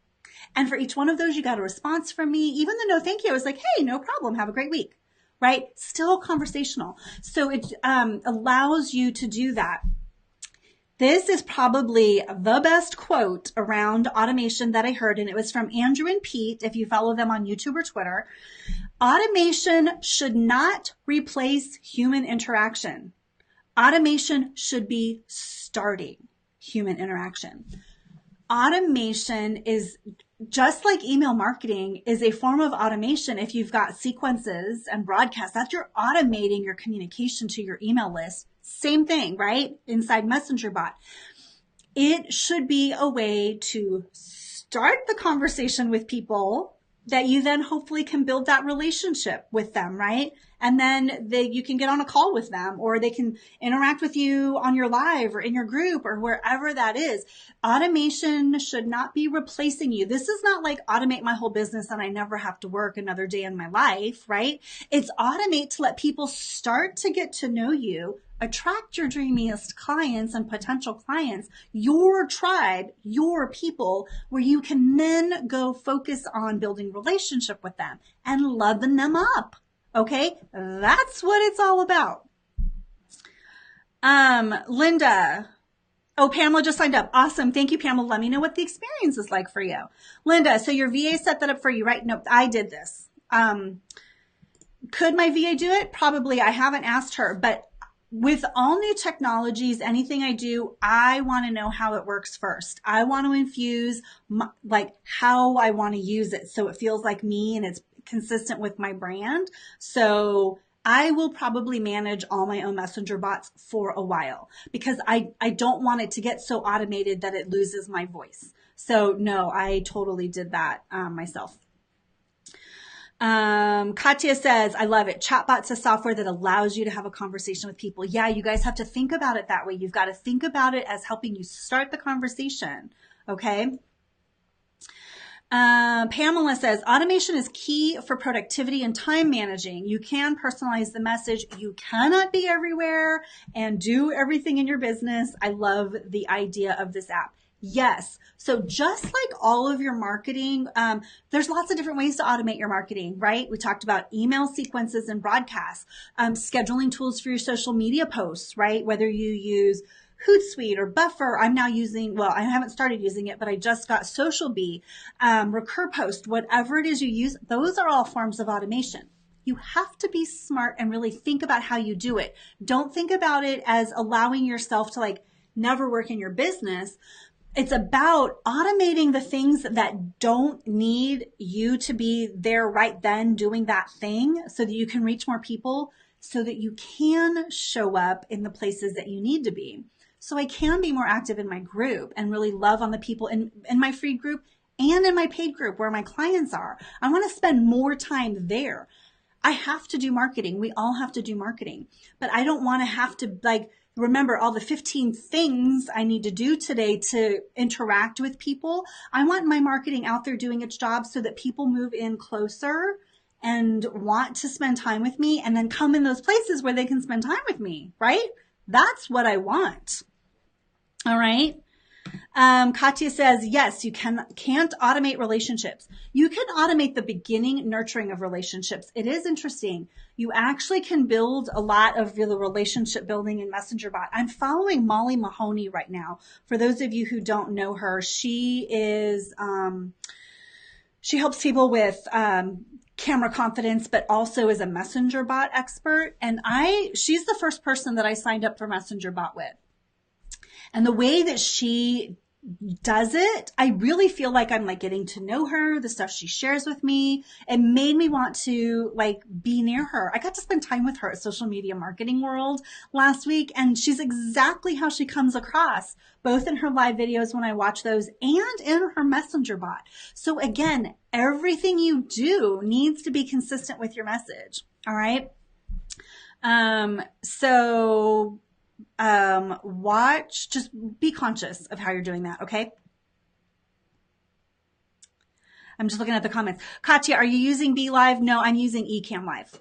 And for each one of those, you got a response from me. Even the no thank you, I was like, hey, no problem. Have a great week. Right? Still conversational. So it allows you to do that. This is probably the best quote around automation that I heard, and it was from Andrew and Pete, if you follow them on YouTube or Twitter. Automation should not replace human interaction. Automation should be starting human interaction. Automation is just like email marketing is a form of automation. If you've got sequences and broadcasts, that you're automating your communication to your email list. Same thing, right? Inside Messenger Bot. It should be a way to start the conversation with people that you then hopefully can build that relationship with them, right? And then you can get on a call with them, or they can interact with you on your live or in your group or wherever that is. Automation should not be replacing you. This is not like automate my whole business and I never have to work another day in my life, right? It's automate to let people start to get to know you, attract your dreamiest clients and potential clients, your tribe, your people, where you can then go focus on building relationship with them and loving them up. Okay, that's what it's all about. Linda. Oh, Pamela just signed up. Awesome. Thank you, Pamela. Let me know what the experience is like for you. Linda, so your VA set that up for you, right? Nope, I did this. Could my VA do it? Probably. I haven't asked her, but with all new technologies, anything I do, I want to know how it works first. I want to infuse like how I want to use it so it feels like me and it's consistent with my brand. So I will probably manage all my own messenger bots for a while because I don't want it to get so automated that it loses my voice. So no, I totally did that myself. Katya says, I love it. Chatbot's a software that allows you to have a conversation with people. Yeah, you guys have to think about it that way. You've got to think about it as helping you start the conversation. Okay. Pamela says, automation is key for productivity and time managing. You can personalize the message. You cannot be everywhere and do everything in your business. I love the idea of this app. Yes. So just like all of your marketing, there's lots of different ways to automate your marketing, right? We talked about email sequences and broadcasts, scheduling tools for your social media posts, right? Whether you use Hootsuite or Buffer. I'm now using, well, I haven't started using it, but I just got SocialBee, RecurPost, whatever it is you use. Those are all forms of automation. You have to be smart and really think about how you do it. Don't think about it as allowing yourself to like never work in your business. It's about automating the things that don't need you to be there right then doing that thing so that you can reach more people, so that you can show up in the places that you need to be. So I can be more active in my group and really love on the people in my free group and in my paid group where my clients are. I want to spend more time there. I have to do marketing. We all have to do marketing, but I don't want to have to like remember all the 15 things I need to do today to interact with people. I want my marketing out there doing its job so that people move in closer and want to spend time with me and then come in those places where they can spend time with me, right? That's what I want. All right. Katya says, yes, you can't automate relationships. You can automate the beginning nurturing of relationships. It is interesting. You actually can build a lot of the relationship building in Messenger Bot. I'm following Molly Mahoney right now. For those of you who don't know her, she is, she helps people with, camera confidence, but also is a Messenger Bot expert. And she's the first person that I signed up for Messenger Bot with. And the way that she does it, I really feel like I'm like getting to know her, the stuff she shares with me. It made me want to like be near her. I got to spend time with her at Social Media Marketing World last week, and she's exactly how she comes across, both in her live videos when I watch those and in her Messenger Bot. So again, everything you do needs to be consistent with your message. All right. So just be conscious of how you're doing that. Okay. I'm just looking at the comments. Katya, are you using Be Live? No, I'm using Ecamm Live.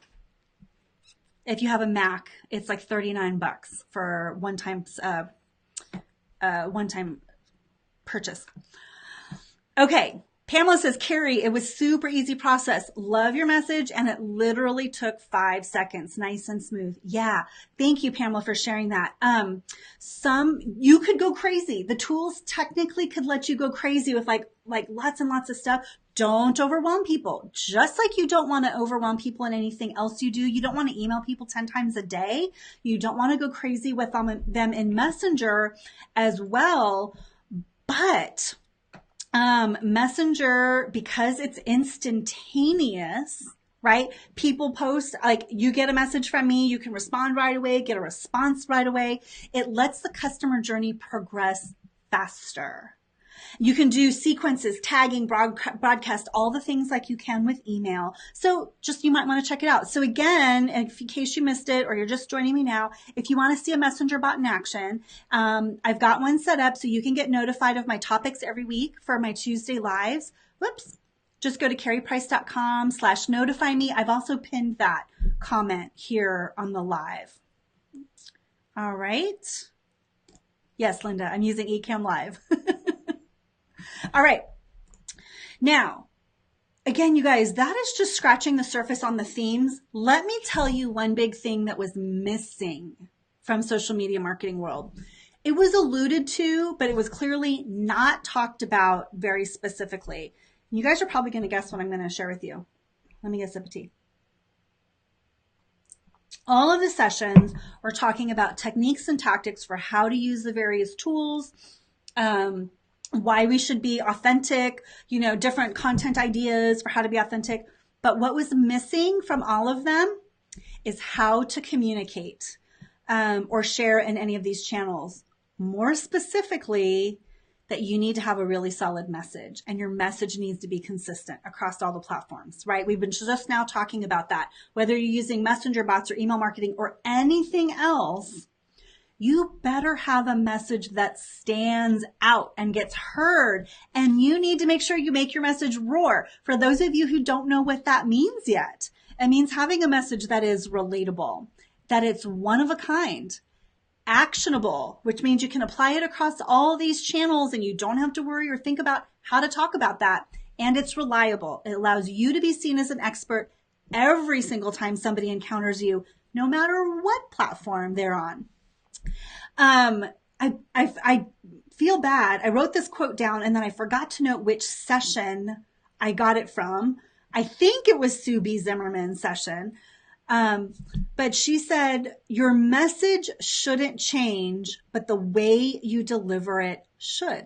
If you have a Mac, it's like $39 for one-time purchase. Okay. Pamela says, Carrie, it was super easy process. Love your message. And it literally took 5 seconds. Nice and smooth. Yeah. Thank you, Pamela, for sharing that. You could go crazy. The tools technically could let you go crazy with like lots and lots of stuff. Don't overwhelm people. Just like you don't want to overwhelm people in anything else you do. You don't want to email people 10 times a day. You don't want to go crazy with them in Messenger as well. But Messenger, because it's instantaneous, right? People post, like you get a message from me, you can respond right away, get a response right away. It lets the customer journey progress faster. You can do sequences, tagging, broadcast, all the things like you can with email. So just, you might want to check it out. So again, in case you missed it or you're just joining me now, if you want to see a Messenger bot in action, I've got one set up so you can get notified of my topics every week for my Tuesday lives. Whoops. Just go to carrieprice.com/notify me. I've also pinned that comment here on the live. All right. Yes, Linda, I'm using Ecamm Live. All right. Now, again, you guys, that is just scratching the surface on the themes. Let me tell you one big thing that was missing from social media marketing world. It was alluded to, but it was clearly not talked about very specifically. You guys are probably going to guess what I'm going to share with you. Let me get a sip of tea. All of the sessions are talking about techniques and tactics for how to use the various tools, why we should be authentic, different content ideas for how to be authentic. But what was missing from all of them is how to communicate or share in any of these channels. More specifically, that you need to have a really solid message, and your message needs to be consistent across all the platforms, right? We've been just now talking about that. Whether you're using messenger bots or email marketing or anything else, you better have a message that stands out and gets heard. And you need to make sure you make your message roar. For those of you who don't know what that means yet, it means having a message that is relatable, that it's one of a kind, actionable, which means you can apply it across all these channels and you don't have to worry or think about how to talk about that. And it's reliable. It allows you to be seen as an expert every single time somebody encounters you, no matter what platform they're on. I feel bad. I wrote this quote down and then I forgot to note which session I got it from. I think it was Sue B. Zimmerman's session. But she said, your message shouldn't change, but the way you deliver it should.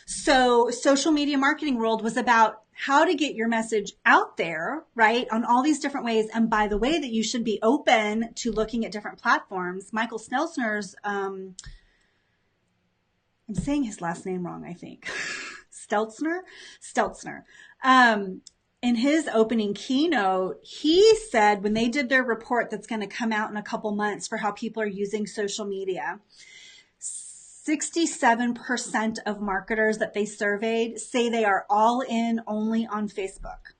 So social media marketing world was about how to get your message out there, right? On all these different ways. And by the way, that you should be open to looking at different platforms. Michael Stelzner's, I'm saying his last name wrong, I think. Stelzner. In his opening keynote, he said when they did their report that's going to come out in a couple months for how people are using social media, 67% of marketers that they surveyed say they are all in only on Facebook.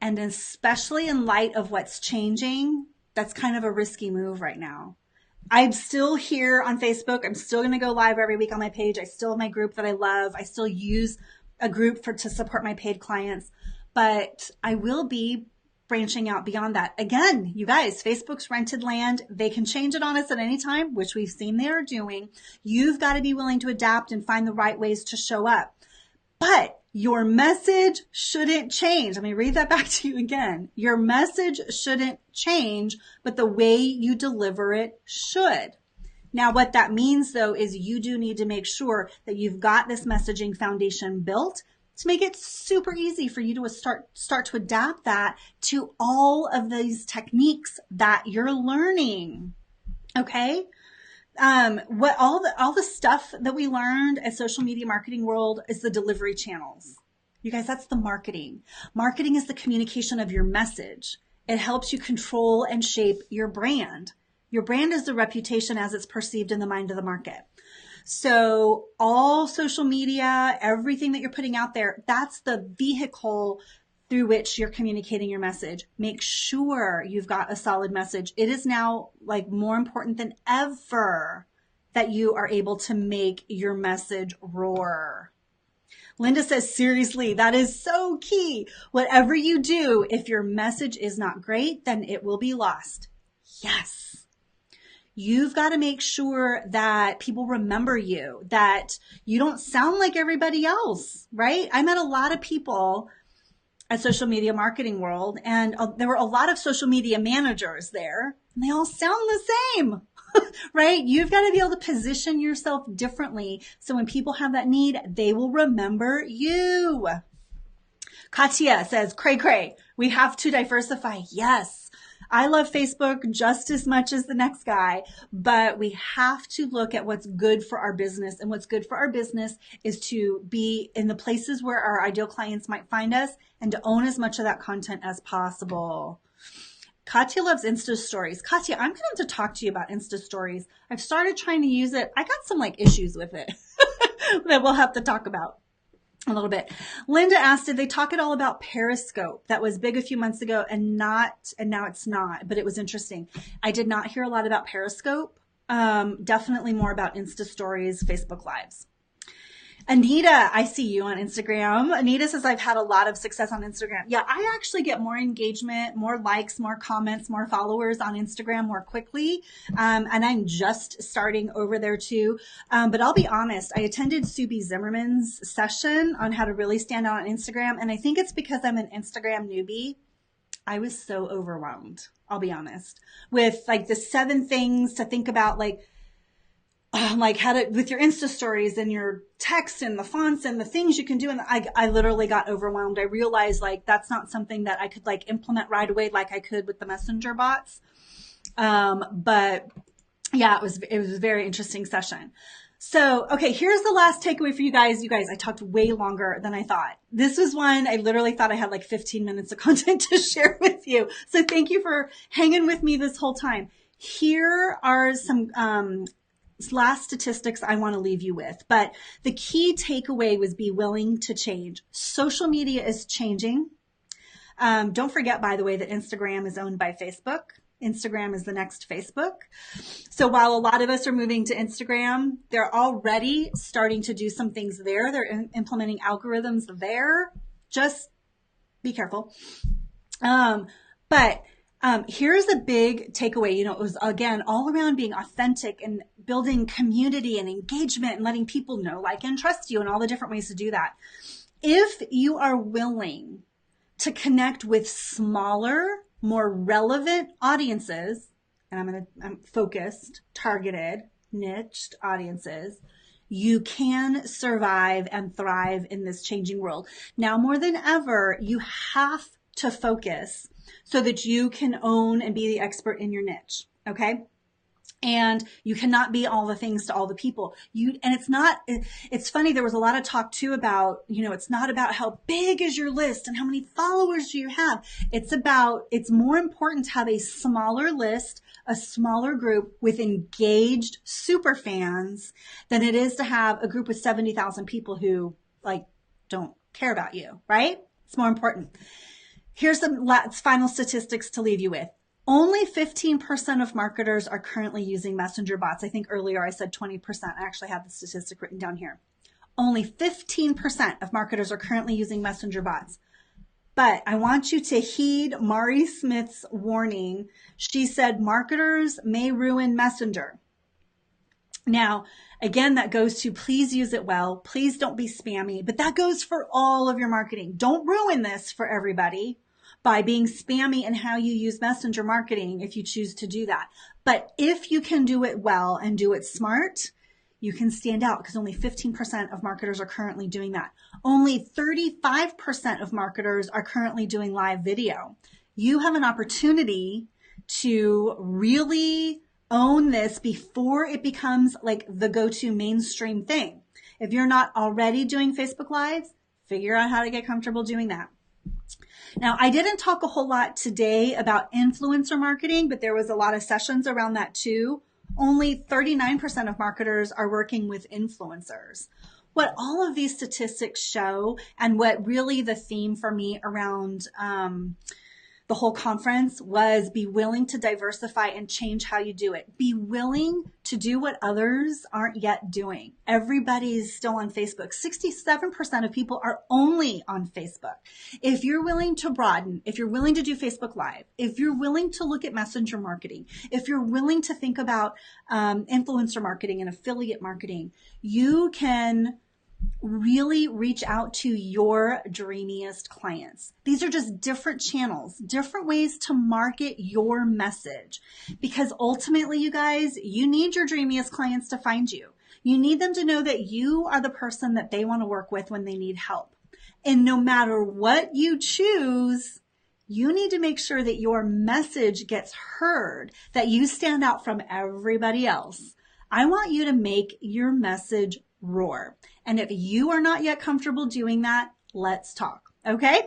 And especially in light of what's changing, that's kind of a risky move right now. I'm still here on Facebook. I'm still going to go live every week on my page. I still have my group that I love. I still use a group to support my paid clients, but I will be branching out beyond that. Again, you guys, Facebook's rented land. They can change it on us at any time, which we've seen they are doing. You've got to be willing to adapt and find the right ways to show up. But your message shouldn't change. Let me read that back to you again. Your message shouldn't change, but the way you deliver it should. Now, what that means, though, is you do need to make sure that you've got this messaging foundation built to make it super easy for you to start to adapt that to all of these techniques that you're learning. Okay? What all the stuff that we learned at Social Media Marketing World is the delivery channels. You guys, that's the marketing. Marketing is the communication of your message. It helps you control and shape your brand. Your brand is the reputation as it's perceived in the mind of the market. So all social media, everything that you're putting out there, that's the vehicle through which you're communicating your message. Make sure you've got a solid message. It is now like more important than ever that you are able to make your message roar. Linda says, seriously, that is so key. Whatever you do, if your message is not great, then it will be lost. Yes. You've got to make sure that people remember you, that you don't sound like everybody else, right? I met a lot of people at Social Media Marketing World, and there were a lot of social media managers there, and they all sound the same, right? You've got to be able to position yourself differently, so when people have that need, they will remember you. Katya says, cray cray, we have to diversify. Yes. I love Facebook just as much as the next guy, but we have to look at what's good for our business. And what's good for our business is to be in the places where our ideal clients might find us and to own as much of that content as possible. Katya loves Insta stories. Katya, I'm going to have to talk to you about Insta stories. I've started trying to use it. I got some issues with it that we'll have to talk about a little bit. Linda asked, did they talk at all about Periscope? That was big a few months ago and now it's not, but it was interesting. I did not hear a lot about Periscope. Definitely more about Insta stories, Facebook Lives. Anita, I see you on Instagram. Anita says, I've had a lot of success on Instagram. Yeah, I actually get more engagement, more likes, more comments, more followers on Instagram more quickly. And I'm just starting over there too. But I'll be honest, I attended Subi Zimmerman's session on how to really stand out on Instagram. And I think it's because I'm an Instagram newbie. I was so overwhelmed, I'll be honest, with the 7 things to think about, how to, with your Insta stories and your text and the fonts and the things you can do. And I literally got overwhelmed. I realized that's not something that I could implement right away like I could with the messenger bots. But yeah, it was a very interesting session. So, okay, here's the last takeaway for you guys. You guys, I talked way longer than I thought. This was one I literally thought I had 15 minutes of content to share with you. So thank you for hanging with me this whole time. Here are some, last statistics I want to leave you with, but the key takeaway was be willing to change. Social media is changing. Don't forget, by the way, that Instagram is owned by Facebook. Instagram is the next Facebook. So while a lot of us are moving to Instagram, they're already starting to do some things there. They're implementing algorithms there. Just be careful. But here's a big takeaway. It was, again, all around being authentic and building community and engagement and letting people know, like, and trust you and all the different ways to do that. If you are willing to connect with smaller, more relevant audiences, and I'm focused, targeted, niched audiences, you can survive and thrive in this changing world. Now more than ever, you have to focus so that you can own and be the expert in your niche. Okay. And you cannot be all the things to all the people. It's funny. There was a lot of talk too about, it's not about how big is your list and how many followers do you have. It's more important to have a smaller list, a smaller group with engaged super fans than it is to have a group with 70,000 people who don't care about you, right? It's more important. Here's the final statistics to leave you with. Only 15% of marketers are currently using messenger bots. I think earlier I said 20%. I actually have the statistic written down here. Only 15% of marketers are currently using messenger bots. But I want you to heed Mari Smith's warning. She said marketers may ruin Messenger. Now, again, that goes to please use it well. Please don't be spammy, but that goes for all of your marketing. Don't ruin this for everybody by being spammy in how you use messenger marketing if you choose to do that. But if you can do it well and do it smart, you can stand out because only 15% of marketers are currently doing that. Only 35% of marketers are currently doing live video. You have an opportunity to really own this before it becomes the go-to mainstream thing. If you're not already doing Facebook Lives, figure out how to get comfortable doing that. Now, I didn't talk a whole lot today about influencer marketing, but there was a lot of sessions around that too. Only 39% of marketers are working with influencers. What all of these statistics show, and what really the theme for me around the whole conference was, be willing to diversify and change how you do it. Be willing to do what others aren't yet doing. Everybody's still on Facebook. 67% of people are only on Facebook. If you're willing to broaden, if you're willing to do Facebook Live, if you're willing to look at messenger marketing, if you're willing to think about influencer marketing and affiliate marketing, you can really reach out to your dreamiest clients. These are just different channels, different ways to market your message, because ultimately, you guys, you need your dreamiest clients to find you. You need them to know that you are the person that they want to work with when they need help. And no matter what you choose, you need to make sure that your message gets heard, that you stand out from everybody else. I want you to make your message roar. And if you are not yet comfortable doing that, let's talk. Okay.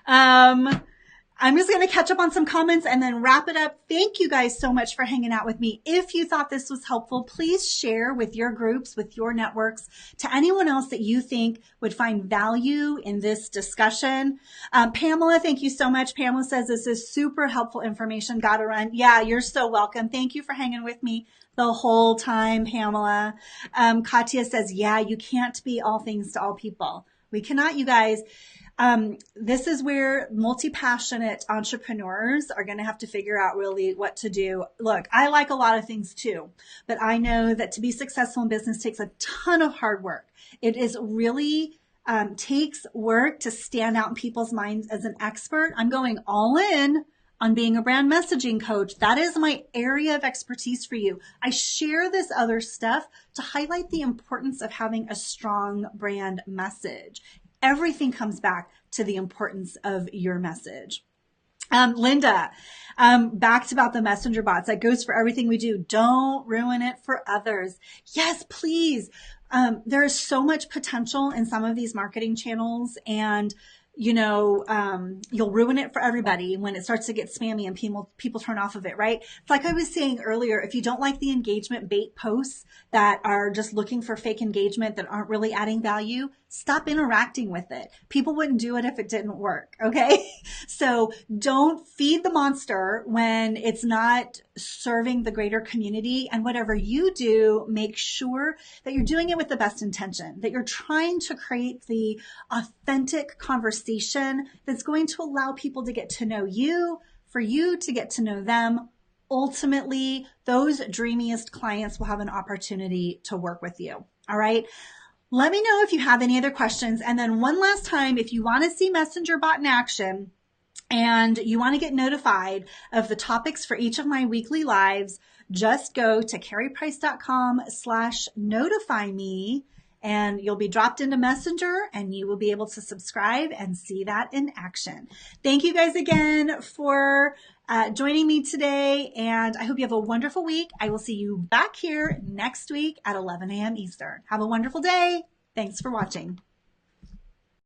I'm just going to catch up on some comments and then wrap it up. Thank you guys so much for hanging out with me. If you thought this was helpful, please share with your groups, with your networks, to anyone else that you think would find value in this discussion. Pamela, thank you so much. Pamela says this is super helpful information. Gotta run. Yeah, you're so welcome. Thank you for hanging with me the whole time, Pamela. Katya says, yeah, you can't be all things to all people. We cannot, you guys. This is where multi-passionate entrepreneurs are going to have to figure out really what to do. Look, I like a lot of things too, but I know that to be successful in business takes a ton of hard work. It is really takes work to stand out in people's minds as an expert. I'm going all in on being a brand messaging coach. That is my area of expertise for you. I share this other stuff to highlight the importance of having a strong brand message. Everything comes back to the importance of your message. Linda, back to about the messenger bots. That goes for everything we do. Don't ruin it for others. Yes, please. There is so much potential in some of these marketing channels, and you'll ruin it for everybody when it starts to get spammy and people turn off of it, right? It's like I was saying earlier, if you don't like the engagement bait posts that are just looking for fake engagement that aren't really adding value, stop interacting with it. People wouldn't do it if it didn't work, okay? So don't feed the monster when it's not serving the greater community. And whatever you do, make sure that you're doing it with the best intention, that you're trying to create the authentic conversation that's going to allow people to get to know you, for you to get to know them. Ultimately, those dreamiest clients will have an opportunity to work with you. All right. Let me know if you have any other questions. And then one last time, if you want to see Messenger Bot in action and you want to get notified of the topics for each of my weekly lives, just go to carrieprice.com/notify me, and you'll be dropped into Messenger and you will be able to subscribe and see that in action. Thank you guys again for joining me today, and I hope you have a wonderful week. I will see you back here next week at 11 a.m. Eastern. Have a wonderful day. Thanks for watching.